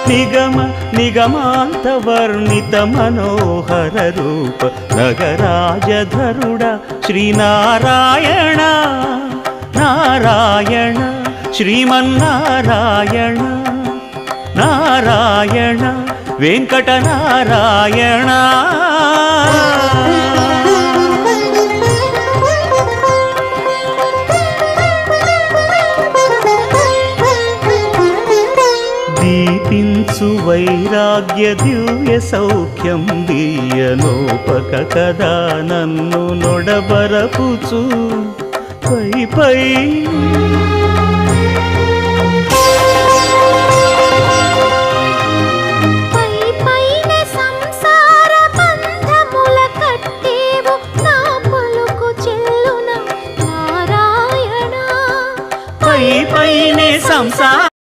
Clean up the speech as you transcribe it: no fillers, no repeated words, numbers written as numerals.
నిగమ నిగమాంతవర్ణిత మనోహర రూప నగరాజధరుడ శ్రీనారాయణ నారాయణ శ్రీమన్నారాయణ నారాయణ వెంకటనారాయణ. దీపించు వైరాగ్య దివ్య సౌఖ్యం దీయలోపక కదా నన్ను నొడబరపుచు పై పై